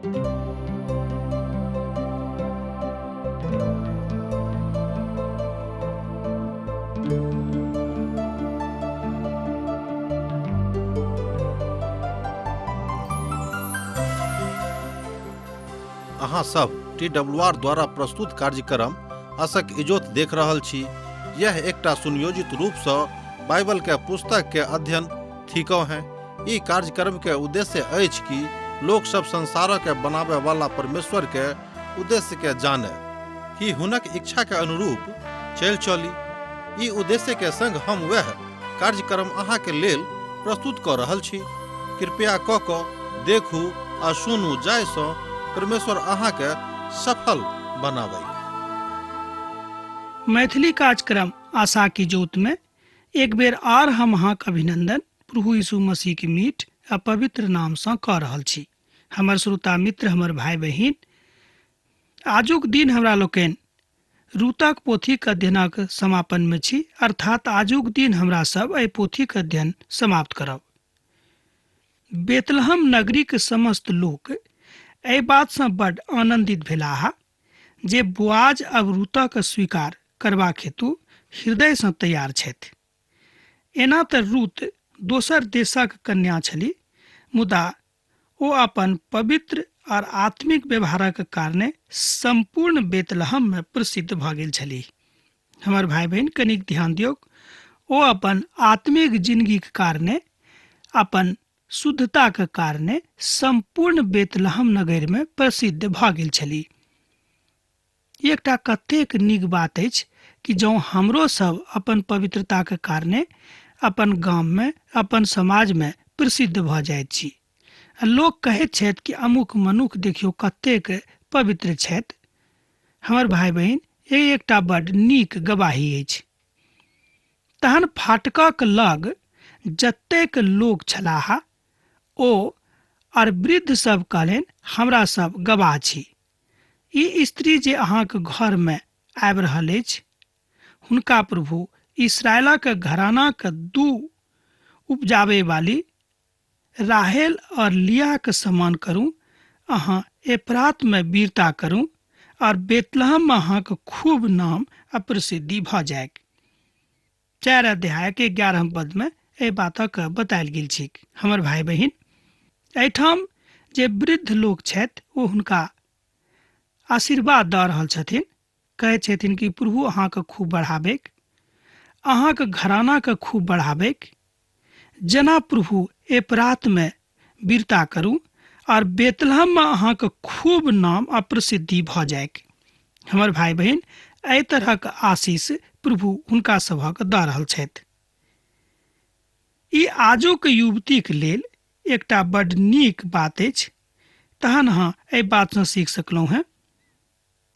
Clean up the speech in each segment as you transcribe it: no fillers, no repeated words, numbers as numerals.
अहाँ सब TWR द्वारा प्रस्तुत कार्यक्रम आशक इजोत देख रहल छी। यह एकटा सुनियोजित रूप से बाइबल के पुस्तक के अध्ययन थिको हैं। ई कार्यक्रम के उद्देश्य अछि कि लोग सब संसार के बनावे वाला परमेश्वर के उद्देश्य के जाने, कि हुनक इच्छा के अनुरूप चल चली। ई उद्देश्य के संग हम वह कार्यक्रम अहाँ के लेल प्रस्तुत कर रहल छी। कृपया क के देखू आ सुनू, जाय सो परमेश्वर अहाँ के सफल बनावे। मैथिली कार्यक्रम आशा की जोत में एक बेर आर हम अहाँक अभिनंदन प्रभु यीशु मसीह के मीठ आ पवित्र नाम से कह रहल छी। हमर श्रोता मित्र, हमर भाई बहिन, आजुक दिन हमरा लोकनि रूतक पोथीक अध्ययनक समापन में छी, अर्थात आजुक दिन हमरा सब एहि पोथीक अध्ययन समाप्त करब। बेतलहम नगरी के समस्त लोक एहि बात से बड़ आनंदित भेलाह जे बोआज अब रूतक स्वीकार करबाक हेतु हृदय से तैयार छथि। एना तऽ रूत दोसर देशक कन्या छली, मुदा ओ अपन पवित्र और आत्मिक व्यवहारक कारणे संपूर्ण बेतलहम में प्रसिद्ध भ गेल छली। हमर भाई बहन कनिक ध्यान दियौ, ओ अपन आत्मिक जिंदगी के कारणे, अपन शुद्धता के कारणे संपूर्ण बेतलहम नगर में प्रसिद्ध भ गेल छली। एकटा कतेक नीक बात अछि कि जँ हमरो सब अपन पवित्रता के कारणे अपन गाम में, अपन समाज में प्रसिद्ध भ जाइत छी। लोक कहैत छथि कि अमुक मनुख देखियो कतेक पवित्र छथि। हमर भाई बहन, ये एकटा बड़ नीक गवाही अछि। तहन फाटकक लग जतेक लोक छलाह, ओ और वृद्ध सब कहलनि, हमरा सब गवाह छी। ई स्त्री जे अहाँक घर में आबि रहल अछि, हुनका प्रभु इस्राएलक घरानाक दू उपजावे वाली राहेल और लिया के समान करूं। अहाँ एफरात में वीरता करूं और बेतलहम में अहाँक खूब नाम आ प्रसिद्धि भ जायक। 4 अध्याय के 11 पद में एहि बातक बतायल गेल छी। हमर भाई बहिन, एहिठाम जे वृद्ध लोक छथि ओ हुनका आशीर्वाद दऽ रहल छथिन, कहै छथिन कि प्रभु अहाँके खूब बढ़ाबैक, अहाँके घरानाके खूब बढ़ाबैक। जेना प्रभु एफरात में वीरता करू और बेतलहम में अहाँके खूब नाम आ प्रसिद्धि भ जायक। हमर भाई बहन, एहि तरहक आशीष प्रभु हुनका सभक दऽ रहल छथि। ई आजुक युवतीक लेल एकटा बड़ नीक बात अछि। तहन अहाँ एहि बात से सीख सकलहुँ हैं।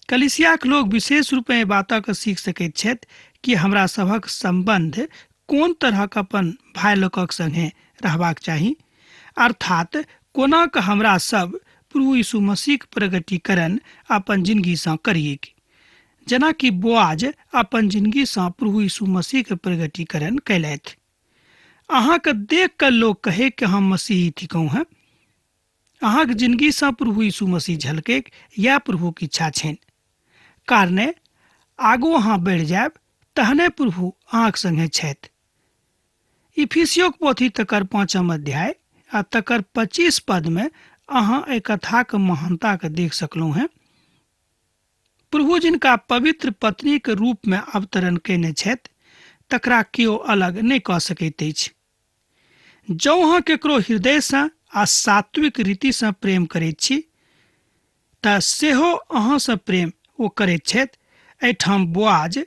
कलिसियाक लोग विशेष रूप में बातक सीख सकैत छथि कि हमरा सभक संबंध कोन तरहक अपन भाई लोकक संगे रहबाक चाही, अर्थात कोना के हमरा सब प्रभु यीशु मसीह के प्रगटीकरण अपन जिंदगी से करिए। जेना कि बोआज अपन जिंदगी से प्रभु यीशु मसीह के प्रगटीकरण कैलथि। अहाँके देख कर लोग कहे कि हम मसीही थिकौ हैं। अहाँके जिंदगी से प्रभु यीशु मसीह झलके या प्रभु की इच्छा छनि, कारणे आगू अहाँ बढ़ि जायब, तहने प्रभु अहाँक संगे छथि। इफिसियोक पोथी तकर 5 अध्याय आ तकर 25 पद में अहाँ एहि कथाक महानता के देख सकलहुँ हैं। प्रभु जिनका पवित्र पत्नी के रूप में अवतरण केने छथि, तकरा केओ अलग नहीं कह सकैत अछि। जँ अहाँ केकरो हृदय से आ सात्विक रीति से प्रेम करैत छी, तऽ सेहो अहाँ से प्रेम ओ करैत छथि। एहिठाम बोआज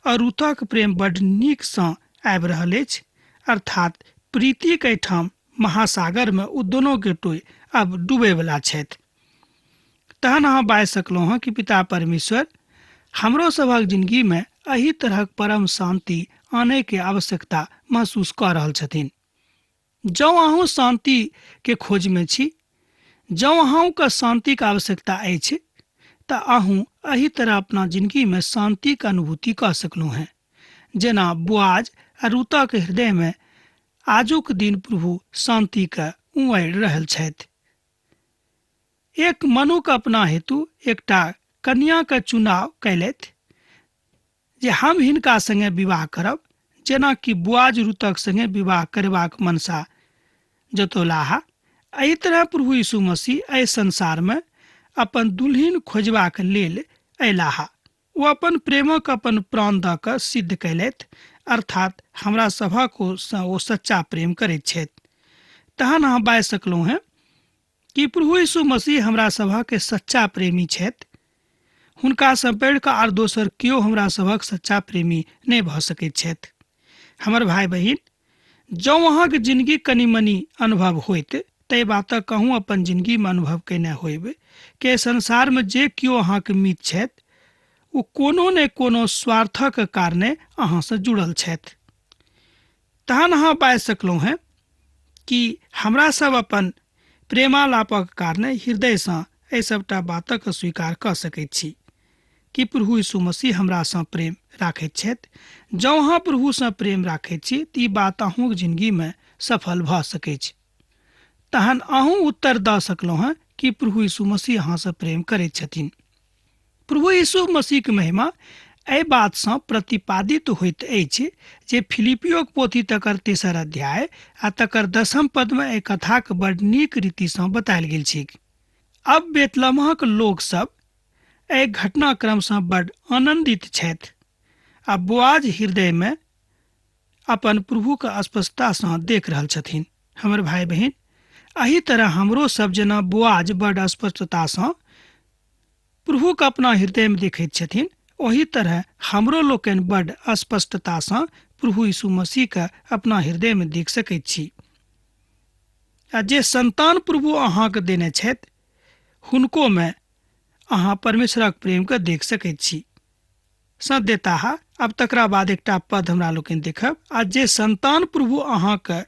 और रूतक प्रेम बड़ नीक सँ आबि रहल अछि, अर्थात प्रीति के एहिठाम महासागर में ओ दोनों के टोय अब डूबे वाला छथि। तहन अहाँ बाजि सकलहुँ हँ कि पिता परमेश्वर हमरो सभक जिंदगी में एही तरहक परम शांति आने के आवश्यकता महसूस कऽ रहल छथिन। जँ अहूँ शांति के खोज में छी, जँ अहूँ के शांति के आवश्यकता अछि, तऽ अहूँ एही तरह अपना जिंदगी में शांति के अनुभूति कऽ सकलहुँ हैं। जेना बोआज आ रूता के हृदय में आजुक दिन प्रभु शांति के उमड़ि रहल छथि। एक मनुक अपना हेतु एकटा कन्या के चुनाव कैलथि जे हम हिनका संगे विवाह करब, जेना कि बुआज रूतक संगे विवाह करबाक मनसा जतौलाहा। एहि तरह प्रभु यीशु मसीह एहि संसार में अपन दुल्हिन खोजबाक लेल अयलाहा। ओ अपन प्रेमक अपन प्राण दऽ कऽ सिद्ध कैलथि, अर्थात हमरा सभक ओ सच्चा प्रेम करैत छथि। तहन अहाँ बाजि सकलहुँ हैं कि प्रभु यीशु मसीह हमरा सभक सच्चा प्रेमी छथि। हुनकासँ बढ़ि कऽ आर दोसर केओ हमरा सभक सच्चा प्रेमी नहि भऽ सकैत छथि। हमर भाई बहिन, जँ अहाँके जिंदगी कनि मनी अनुभव होइत ताहि बातक कहूँ अपन जिंदगीमे अनुभव केने होइब कि संसारमे जे केओ अहाँके मित्र छथि ओ कोनो ने कोनो स्वार्थक कारणे अहाँसँ जुड़ल छथि। तहन अहाँ बाजि सकलहुँ हैं कि हमरा सब अपन प्रेमालापक कारणे हृदयसँ एहि सभटा बातक स्वीकार कऽ सकैत छी कि प्रभु यीशु मसीह हमरासँ प्रेम राखैत छथि। जँ अहाँ प्रभुसँ प्रेम राखैत छी तऽ ई बात अहूँके जिंदगीमे सफल भऽ सकैत छै। तहन अहूँ उत्तर दऽ सकलहुँ हैं कि प्रभु यीशु मसीह अहाँसँ प्रेम करैत छथिन। प्रभु यीशु मसीहके महिमा एहि बातसँ प्रतिपादित होइत अछि जे फिलिपियोक पोथी तकर 3 अध्याय आ तकर 10 पदमे एहि कथाक बड़ नीक रीतिसँ बतायल गेल छै। अब बेतलहमक लोकसभ एहि घटनाक्रमसँ बड़ आनन्दित छथि आ बुआज हृदयमे अपन प्रभुके स्पष्टतासँ देख रहल छथिन। हमर भाई बहिन, एही तरह हमरो सब जेना बुआज बड़ स्पष्टतासँ प्रभुके अपना हृदयमे देखैत छथिन, ओही तरह हमरो लोकनि बड़ स्पष्टतासँ प्रभु यीशु मसीहके अपना हृदयमे देख सकैत छी। आ जे संतान प्रभु अहाँके देने छथि हुनकोमे अहाँ परमेश्वरक प्रेमके देख सकैत छी। देता है। अब तकरा बाद एकटा पद हमरा लोकनि देखब, आ जे संतान प्रभु अहाँके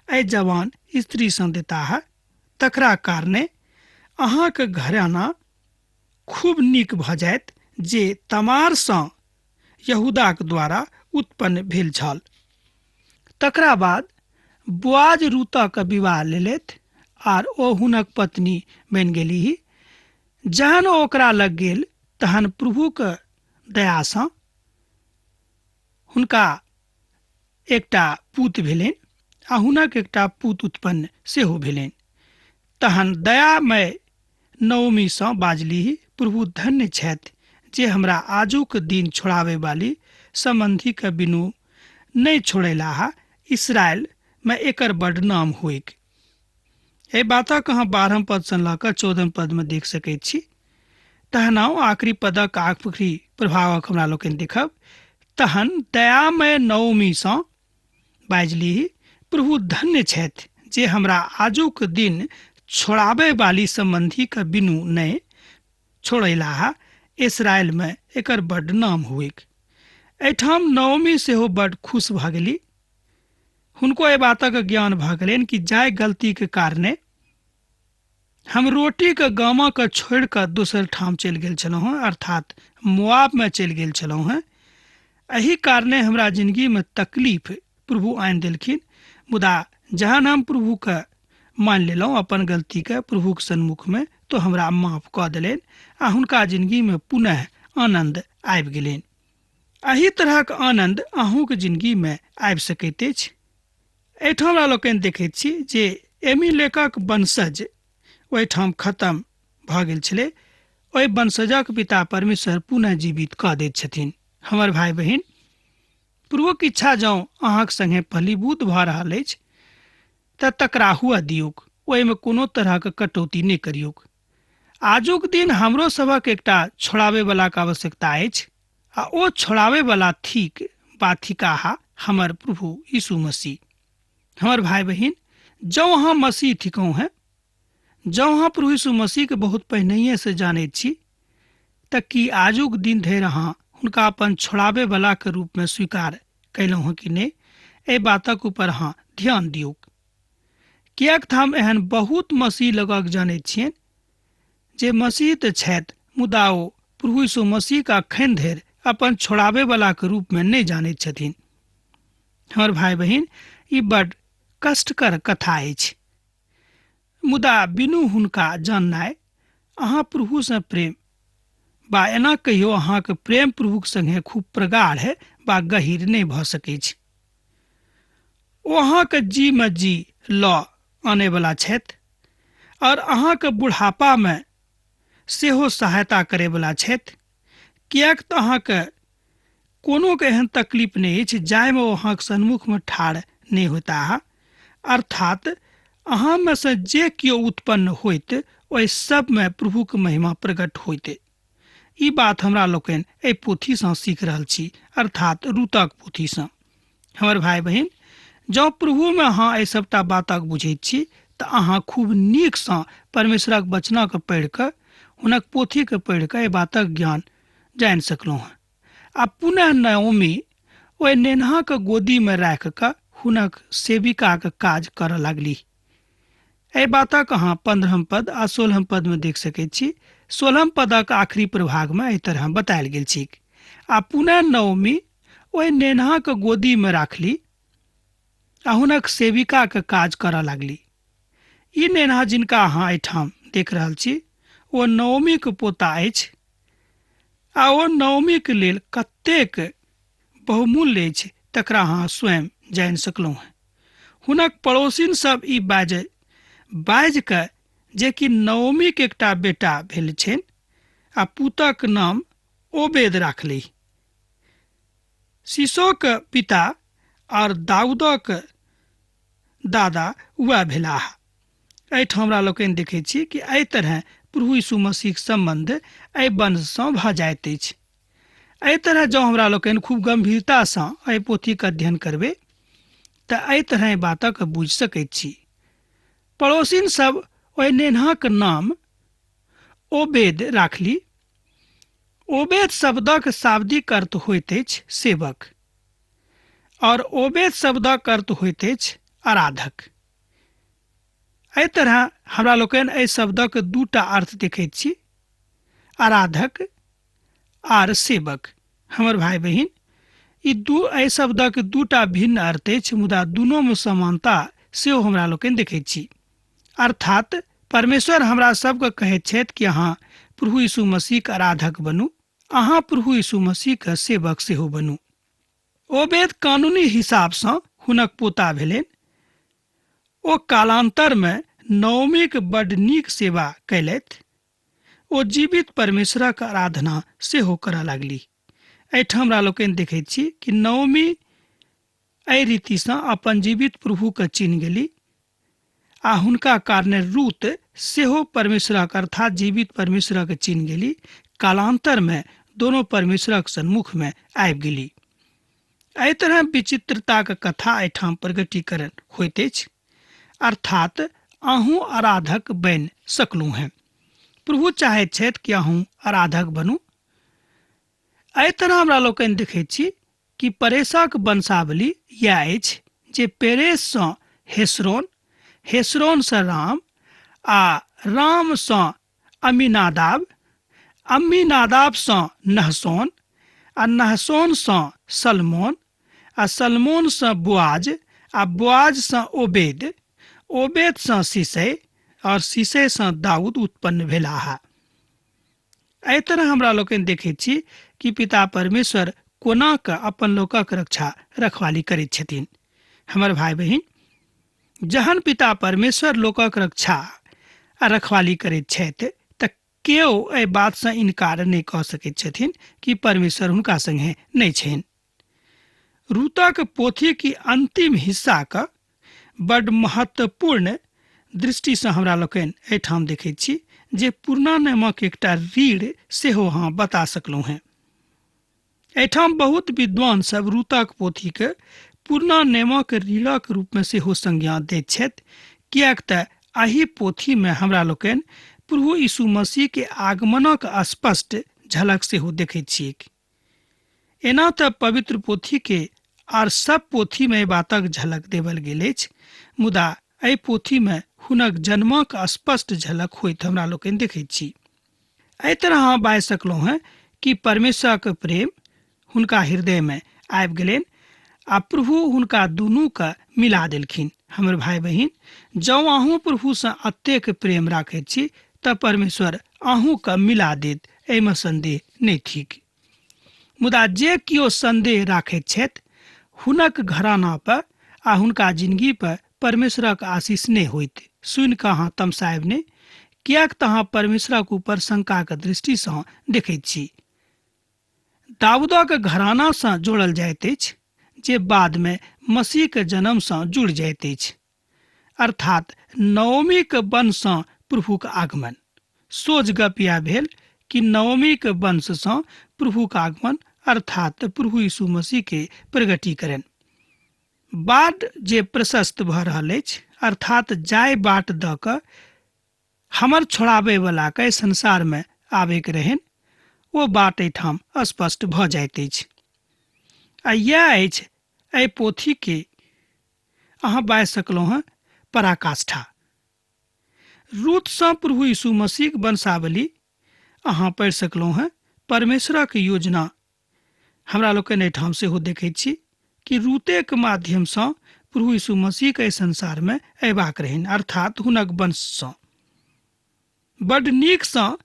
एहि जवान स्त्रीसँ देता है तकरा कारणे अहाँके घराना खूब नीक भऽ जायत जे तमारसँ यहूदाक द्वारा उत्पन्न भेल छल। तकरा बाद बुआज रूतक विवाह लेलथि आर ओ हुनक पत्नी बनि गेलीह। जहन ओ ओकरा लग गेल तहन प्रभुके दयासँ हुनका एकटा पुत भेलनि आ हुनक एकटा पुत उत्पन्न सेहो भेलनि। तहन दयामय नवमीसँ बाजलीह, प्रभु धन्य छथि जे हमरा आजुक दिन छोड़ावे वाली संबंधीके बिनु नहि छोड़ेलाहा, इसराइल में एकर बड़ नाम होइक। एहि बातक अहाँ 12 पदसँ लऽ कऽ 14 पदमे देख सकैत छी। तहन आखिरी पदक आखिरी प्रभावक हमरा लोकनि देखब। तहन दयामय नवमीसँ बाजलीह, प्रभु धन्य छथि जे हमरा आजुक दिन छोड़ावे वाली संबंधीके बिनु नहि छोड़ेलाहा, इसराइल में एकर बड़ नाम होइक। एहिठाम नवमी सेहो बड़ खुश भऽ गेली। हुनको एहि बातक ज्ञान भऽ गेलनि कि जाय गलतीके कारणे हम रोटीके गामके छोड़ि कऽ दोसर ठाम चलि गेल छलहुँ हैं, अर्थात मोआबमे चलि गेल छलहुँ हैं। एही कारणे हमरा जिंदगीमे तकलीफ प्रभु आनि देलखिन। मुदा जहन हम प्रभुके मान लेलहुँ अपन गलतीके प्रभुके सन्मुखमे, तो हमरा माफ कऽ देलनि आ हुनका जिंदगीमे पुनः आनन्द आबि गेलनि। एही तरहक आनन्द अहूँके जिंदगीमे आबि सकैत अछि। एहिठाम हमरा लोकनि देखैत छी जे एमीलेकक वंशज ओहिठाम खत्म भऽ गेल छलै। ओहि वंशजक पिता परमेश्वर पुनः जीवित कऽ दैत छथिन। हमर भाई बहिन, प्रभुक इच्छा जँ अहाँक संगे फलीभूत भऽ रहल अछि तऽ तकरा हुअ दियौक, ओहिमे कोनो तरहक कटौती नहि करियौक। आजुक दिन हमरो सभक एकटा छोड़ावे वालाक आवश्यकता अछि आ ओ छोड़ावे वाला थिक वा थिकाहा हमर प्रभु यीशु मसीह। हमर भाई बहिन, जँ अहाँ मसीह थिकहुँ हैं, जँ अहाँ प्रभु यीशु मसीहके बहुत पहिनहिए से जानैत छी, तऽ की आजुक दिन धरि अहाँ हुनका अपन छोड़ावे वालाके रूपमे स्वीकार कयलहुँ हैं कि नहि? एहि बातक ऊपर अहाँ ध्यान दियौक। किएक तऽ हम एहन बहुत मसीह लगक जानैत छियनि जे मसीह तऽ छथि, मुदा ओ प्रभु यीशु मसीहके अखन धरि अपन छोड़ावे वालाके रूपमे नहि जानैत छथिन। हमर भाई बहिन, ई बड़ कष्टकर कथा अछि। मुदा बिनु हुनका जाननाइ अहाँ प्रभु से प्रेम बा एना कहियो अहाँके प्रेम प्रभुक संगे खूब प्रगाढ़ है बा गहीर नहीं भ सकै छै। ओ अहाँके जी में जी लऽ आने वाला छथि और अहाँके बुढ़ापा में सेहो सहायता करे वाला छथि, किएक तऽ अहाँके कोनो के एहन तकलीफ नहीं अछि जाहिमे ओ अहाँके सन्मुख में ठाढ़ नहीं होता है। अर्थात अहाँ में से जे कियो उत्पन्न होइत ओहि सब में प्रभु के महिमा प्रकट होइत। ई बात हमरा लोकनि एहि पोथी सँ सीख रहल छी, अर्थात रूतक पोथी सँ। हमर भाई बहिन, जँ प्रभु में अहाँ एहि सबटा बातक बुझैत छी तऽ अहाँ खूब नीक सँ परमेश्वरक वचनक पढ़ि कऽ हुनक पोथी के पढ़ि कऽ एहि बातक ज्ञान जानि सकलहुँ हैं। आ पुनः नओमी ओहि नेनहा के गोदी में राखि कऽ हुनक सेविका के काज करऽ लगली। एहि बातक अहाँ 15 पद आ 16 पद में देख सकैत छी। 16 पदक आखिरी प्रभाग में एहि तरह बतायल गेल छी। आ पुनः नओमी ओहि नेनहा के गोदी में राखली आ हुनक सेविका के काज करऽ लगली। ई नेनहा जिनका अहाँ एहिठाम देख रहल छी ओ नओमी के पोता अछि आ ओ नओमी के लेल कतेक बहुमूल्य अछि तकरा अहाँ स्वयं जानि सकलहुँ हैं। हुनक पड़ोसिन सब ई बाजि कऽ जे कि नओमी के एकटा बेटा भेल छनि आ पुतक नाम ओबेद राखली। सीसोक पिता और दाऊदक दादा वह भेलाह। एहिठाम हमरा लोकनि देखै छी कि एहि तरह प्रभु यीशु मसीहक संबंध एहि वंश सँ भऽ जाइत अछि। एहि तरह जँ हमरा लोकनि खूब गंभीरता सँ एहि पोथीक अध्ययन करबै तऽ एहि तरह बातक बुझि सकैत छी। पड़ोसिन सब ओहि नेनहाक नाम ओबेद राखली। ओबेद शब्दक शाब्दिक अर्थ होइत अछि सेवक और ओबेद शब्दक अर्थ होइत अछि आराधक। एहि तरह हमरा लोकनि एहि शब्दक दूटा अर्थ देखैत छी, आराधक आर सेवक। हमर भाई बहिन, एहि शब्दक दूटा भिन्न अर्थ अछि, मुदा दुनू में समानता सेहो हमरा लोकनि देखैत छी। अर्थात परमेश्वर हमरा सबके कहैत छथि कि अहाँ प्रभु यीशु मसीह के आराधक बनू, अहाँ प्रभु यीशु मसीह के सेवक सेहो बनू। ओबेद कानूनी हिसाब सँ हुनक पोता भेलनि। ओ कालांतर में नओमी के बड़ नीक सेवा कैलथि। ओ जीवित परमेश्वरक आराधना सेहो करऽ लगली। एहिठाम हमरा लोकनि देखैत छी कि नओमी एहि रीति सँ अपन जीवित प्रभु के चिन्ह गेली आ हुनका कारणे रूत सेहो परमेश्वरक अर्थात जीवित परमेश्वरक चिन्ह गेली। कालांतर में दोनों परमेश्वरक सन्मुख में आबि गेली। एहि तरह विचित्रता के कथा एहिठाम प्रगटीकरण होइत अछि, अर्थात अहूँ आराधक बनि सकलू हैं। प्रभु चाहैत छथि कि अहूँ आराधक बनू। एहि तरह हमरा लोकनि देखैत छी कि परेशक वंशावली इएह अछि जे पेरेस सँ हेस्रोन, हेस्रोन सँ राम आ राम सँ अम्मीनादाब, अम्मीनादाब सँ नहसोन आ नहसोन सँ सलमोन आ सलमोन सँ बुआज आ बुआज सँ ओबेद, ओबेद सँ सीसै और सीसै सँ दाऊद उत्पन्न भेलाह। एहि तरह हमरा लोकनि देखैत छी कि पिता परमेश्वर कोना कऽ अपन लोकक रक्षा रखवाली करैत छथिन। हमर भाई बहिन, जहन पिता परमेश्वर लोकक रक्षा आ रखवाली करैत छथि तऽ केओ एहि बात सँ इनकार नहि कऽ सकैत छथिन कि परमेश्वर हुनका संगे नहि छनि। रूतक पोथी की अंतिम हिस्सा का बड़ महत्वपूर्ण दृष्टि सँ हमरा लोकनि एहिठाम देखैत छी जे पुरना नामक एकटा रीढ़ सेहो अहाँ बता सकलहुँ हैं। एहिठाम बहुत विद्वान सब रूतक पोथी के पुरना नामक रीढ़क रूप में सेहो संज्ञा दैत छथि, किएक तऽ एहि पोथी में हमरा लोकनि प्रभु यीशु मसीह के आगमनक स्पष्ट झलक सेहो देखैत छियै। एना तऽ पवित्र पोथी के आर सब पोथी में बातक झलक देवल गेल अछि, मुदा एहि पोथी में हुनक जन्मक स्पष्ट झलक होइत हमरा लोकनि देखैत छी। एहि तरह अहाँ बाजि सकलहुँ हैं कि परमेश्वरक प्रेम हुनका हृदय में आबि गेलनि आ प्रभु हुनका दुनू के मिला देलखिन। हमर भाई बहिन, जँ अहूँ प्रभु सँ अतेक प्रेम राखैत छी त परमेश्वर अहूँ का मिला देत, एहिमे संदेह नहीं थिक। मुदा जे कियो संदेह राखैत छथि हुनक घराना पर आ हुनका जिंदगी पर परमेश्वरक आशीष नहीं होइत। सुनि कऽ अहाँ तमसायब नहि, कियाक तऽ अहाँ परमेश्वरक ऊपर शंकाक दृष्टिसँ देखैत छी। दाऊदक घरानासँ जोड़ल जाइत अछि, जे बादमे मसीहक जन्मसँ जुड़ि जाइत अछि, अर्थात नवमीक वंशसँ प्रभुक आगमन। सोझ गप इएह भेल कि नवमीक वंशसँ प्रभुक आगमन अर्थात प्रभु यीशु मसीह के प्रगटीकरण। बाट जे प्रशस्त भऽ रहल अछि, अर्थात जाय बाट दऽ कऽ हमर छोड़ाबै वला के संसारमे आबैके रहनि, ओ बाट एहिठाम स्पष्ट भऽ जाइत अछि। आ इएह अछि एहि पोथी के अहाँ बाजि सकलहुँ हेँ पराकाष्ठा। रूतसँ प्रभु यीशु मसीहक वंशावली अहाँ पढ़ि सकलहुँ हेँ। परमेश्वरक योजना हमरा लोकनि एहिठाम सेहो देखैत छी कि रूतेक माध्यमसँ प्रभु यीशु मसीहके एहि संसारमे अयबाक रहनि, अर्थात हुनक वंशसँ। बड्ड नीकसँ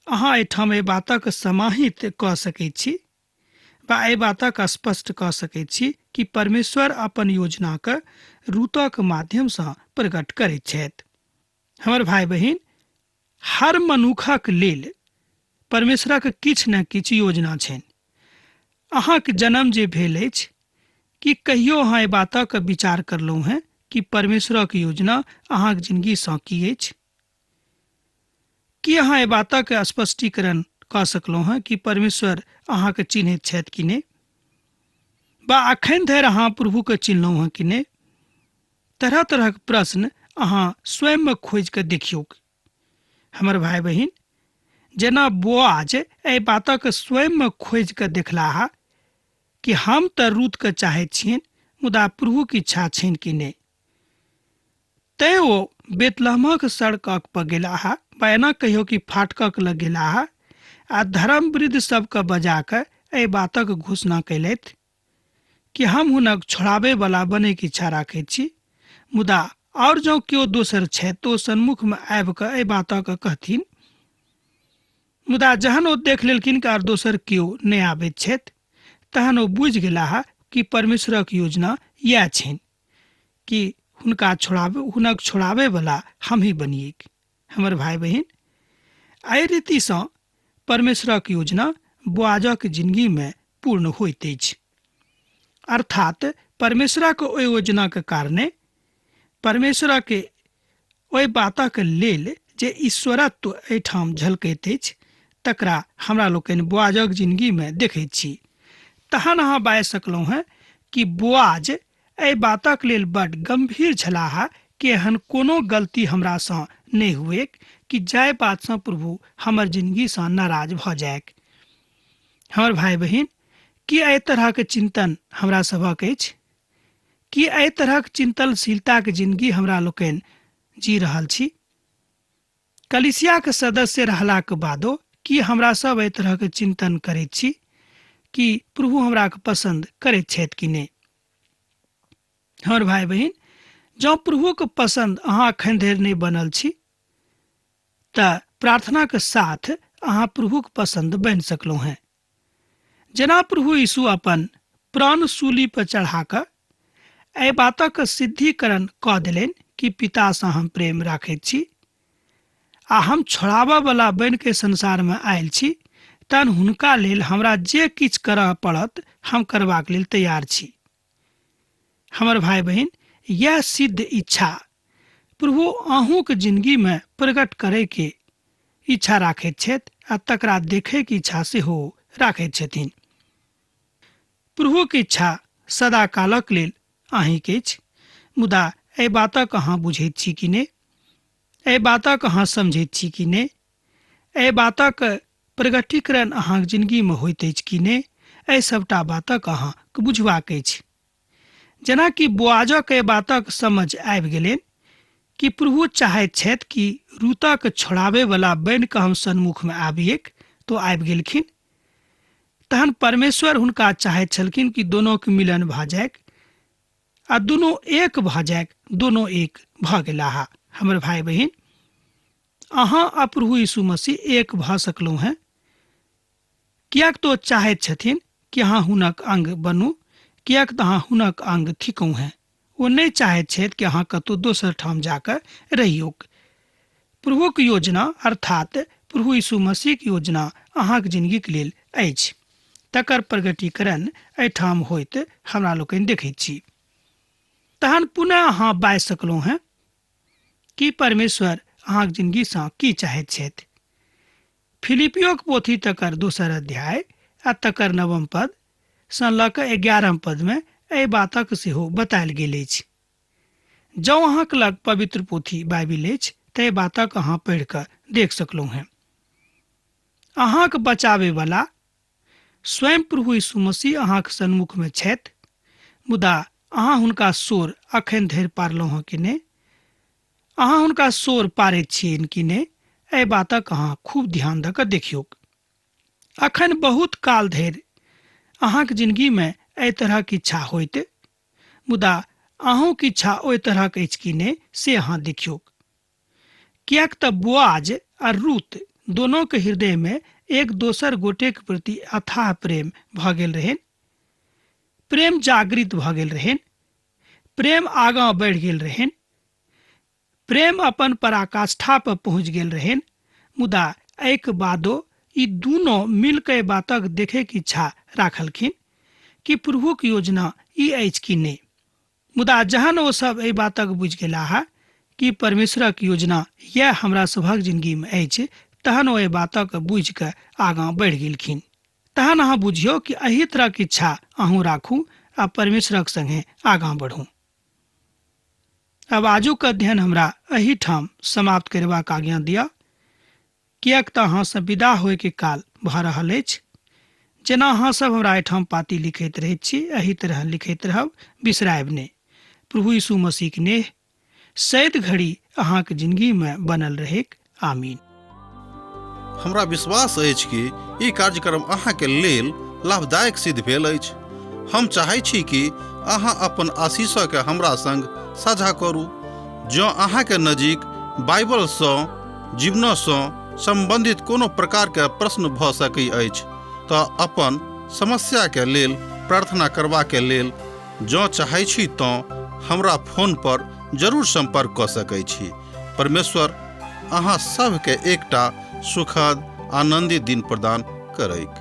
अहाँ एहिठाम एहि बातक समाहित कऽ सकैत छी वा एहि बातक स्पष्ट कऽ सकैत छी कि परमेश्वर अपन योजनाके रूतक माध्यमसँ प्रकट करैत छथि। हमर भाई बहिन, हर मनुखक लेल परमेश्वरक किछु ने किछु योजना छनि। अहाँके जन्म जे भेल अछि, कि कहियो अहाँ एहि बातक विचार करलहुँ हेँ कि परमेश्वरक योजना अहाँके जिंदगीसँ की अछि? कि अहाँ एहि बातक स्पष्टीकरण कऽ सकलहुँ हेँ कि परमेश्वर अहाँके चिन्हैत छथि कि नहि, वा अखन धरि अहाँ प्रभुके चिन्हलहुँ हेँ कि नहि? तरह तरहक प्रश्न अहाँ स्वयंमे खोजि कऽ देखियौ। हमर भाई बहिन, जेना बोआज एहि बातक स्वयंमे खोजि कऽ देखलाह कि हम तऽ रूतके चाहैत छियनि, मुदा प्रभुक इच्छा छनि कि नहि, तैँ ओ बेतलहमक सड़कक पर गेलाह, वा एना कहियो कि फाटकक लग गेलाह आ धर्म वृद्ध सबके बजा कऽ एहि बातक घोषणा कयलथि कि हम हुनक छोड़ाबै वाला बनैके इच्छा राखैत छी, मुदा और जँ केओ दोसर छथि तऽ ओ सन्मुखमे आबि कऽ एहि बातक कहथिन। मुदा जहन ओ देख लेलखिन कि आर दोसर केओ नहि आबैत छथि, तहन ओ बुझि गेलाह कि परमेश्वरक योजना इएह छनि कि हुनक छोड़ाबै वाला हम ही बनिए। हमर भाई बहिन, एहि रीतिसँ परमेश्वरक योजना बोआजक जिंदगीमे पूर्ण होइत अछि, अर्थात परमेश्वरक ओहि योजनाक कारणे परमेश्वरक ओहि बातक लेल जे ईश्वरत्व एहिठाम झलकैत अछि, तकरा हमरा लोकनि बोआजक जिंदगीमे देखैत छी। तहन अहाँ बाजि सकलहुँ हेँ कि बोआज एहि बातक लेल बड्ड गम्भीर छलाह कि एहन कोनो गलती हमरासँ नहि हुए कि जाहि बातसँ प्रभु हमर जिंदगीसँ नाराज भऽ जायक। हमर भाई बहिन, की एहि तरहके चिन्तन हमरा सभक अछि? कि एहि तरहक चिन्तनशीलताके जिंदगी हमरा लोकनि जी रहल छी? कलीसियाके सदस्य रहलाक बादो कि हमरा सब एहि तरहके चिन्तन करैत छी कि प्रभु हमरा पसंद करैत छथि कि नहि? हमर भाई बहिन, जँ प्रभुके पसंद अहाँ एखन धरि नहि बनल छी, तऽ प्रार्थनाके साथ अहाँ प्रभुके पसंद बनि सकलहुँ हेँ। जेना प्रभु यीशु अपन प्राण सूली पर चढ़ा कऽ एहि बातक सिद्धिकरण कऽ देलनि कि पितासँ हम प्रेम राखैत छी आ हम छोड़ाबऽ वाला बनि के संसारमे आयल छी, तहन हुनका लेल हमरा जे किछु करऽ पड़त हम करबाक लेल तैयार छी। हमर भाई बहिन, यह सिद्ध इच्छा प्रभु अहूँके जिंदगीमे प्रकट करैके इच्छा राखैत छथि आ तकरा देखैके इच्छा सेहो राखैत छथिन। प्रभुके इच्छा सदा कालक लेल अहींके अछि, मुदा एहि बातक अहाँ बुझैत छी कि नहि? एहि बातक अहाँ समझैत छी कि नहि? एहि बातक प्रगटीकरण अहाँके जिंदगीमे होइत अछि कि नहि? एहि सभटा बातक अहाँके बुझबाक अछि। जेनाकि बोआजक एहि बातक समझ आबि गेलनि कि प्रभु चाहैत छथि कि रूतक छोड़ाबै वाला बनि कऽ हम सन्मुखमे आबियैक, तो आबि गेलखिन। तहन परमेश्वर हुनका चाहैत छलखिन कि दोनोके मिलन भऽ जायक आ दुनू एक भऽ जायक, दोनों एक भऽ गेलाह। हमर भाई बहिन, अहाँ आ प्रभु यीशु मसीह एक भऽ सकलहुँ हैं, किएक तो चाहैत छथिन कि अहाँ हुनक अंग बनू, किएक तऽ अहाँ हुनक अंग थिकहुँ हैं। ओ नहि चाहैत छथि कि अहाँ कतहु दोसर ठाम जाकर रहियौ। प्रभुक योजना अर्थात प्रभु यीशु मसीहक योजना अहाँक जिंदगीक लेल अछि, तकर प्रगटीकरण एहिठाम होइत हमरा लोकनि देखैत छी। तहन पुनः अहाँ बाजि सकलहुँ हैं कि परमेश्वर अहाँक जिंदगीसँ की चाहैत छथि। फिलिपियोक पोथी तकर 2 अध्याय आ तकर 9 पद सँ लऽ कऽ 11 पदमे एहि बातक सेहो बतायल गेल अछि। जँ अहाँक लग पवित्र पोथी बाइबिल अछि तऽ एहि बातक अहाँ पढ़ि कऽ देख सकलहुँ हैं। अहाँक बचाबैवला स्वयं प्रभु यीशु मसीह अहाँक सन्मुखमे छथि, मुदा अहाँ हुनका सोर अखन धरि पारलहुँ हँ कि नहि, अहाँ हुनका सोर पारैत छियनि कि नहि, एहि बातक अहाँ खूब ध्यान दऽ कऽ देखियौ। अखन बहुत काल धरि अहाँक जिंदगीमे एहि तरहक इच्छा होइत, मुदा अहूँक इच्छा ओहि तरहक अछि कि नहि से अहाँ देखियौ। किएक तऽ बोआज आ रूत दोनों के हृदय में एक दोसर गोटे के प्रति अथाह प्रेम भऽ गेल रहनि। प्रेम जागृत भऽ गेल रहनि, प्रेम आगाँ बढ़ि गेल रहनि, प्रेम अपन पराकाष्ठा पर पहुँच गेल रहनि। मुदा एहिके बादो ई दूनों मिलकर बातक देखे के इच्छा राखलखिन कि प्रभुक योजना ई अछि कि नहि। मुदा जहन ओ सब एहि बातक बुझि गेलाह कि परमेश्वरक योजना यह हमरा सभक जिंदगी में अछि, तहन ओ एहि बातक बुझि कऽ आगाँ बढ़ि गेलखिन। तहन अहाँ बुझियौ कि एही तरहक इच्छा अहूँ राखू आ परमेश्वरक संगे आगाँ बढ़ू। आब आजुक अध्ययन हमरा एही ठाम समाप्त करबाक आज्ञा दिअ, किएक तऽ अहाँसँ विदा होयके काल भऽ रहल अछि। जेना अहाँ सब हमरा एहिठाम पाती लिखैत रहैत छी, एही तरह लिखैत रहब, बिसरायब नहि। प्रभु यीशु मसीह के नेह सैत घड़ी अहाँके जिंदगी में बनल रहेक। आमीन। हमरा विश्वास अछि कि ई कार्यक्रम अहाँके लेल लाभदायक सिद्ध भेल अछि। हम चाहै छी कि अहाँ अपन आशीषके हमरा संग साझा करू। जँ अहाँके नजीक बाइबलसँ जीवनसँ संबंधित कोनो प्रकारके प्रश्न भऽ सकै अछि तऽ अपन समस्याके लेल प्रार्थना करबाके लेल जँ चाहै छी तऽ हमरा फोन पर जरूर संपर्क कऽ सकै छी। परमेश्वर अहाँ सबके एकटा सुखद आनंदित दिन प्रदान करैक।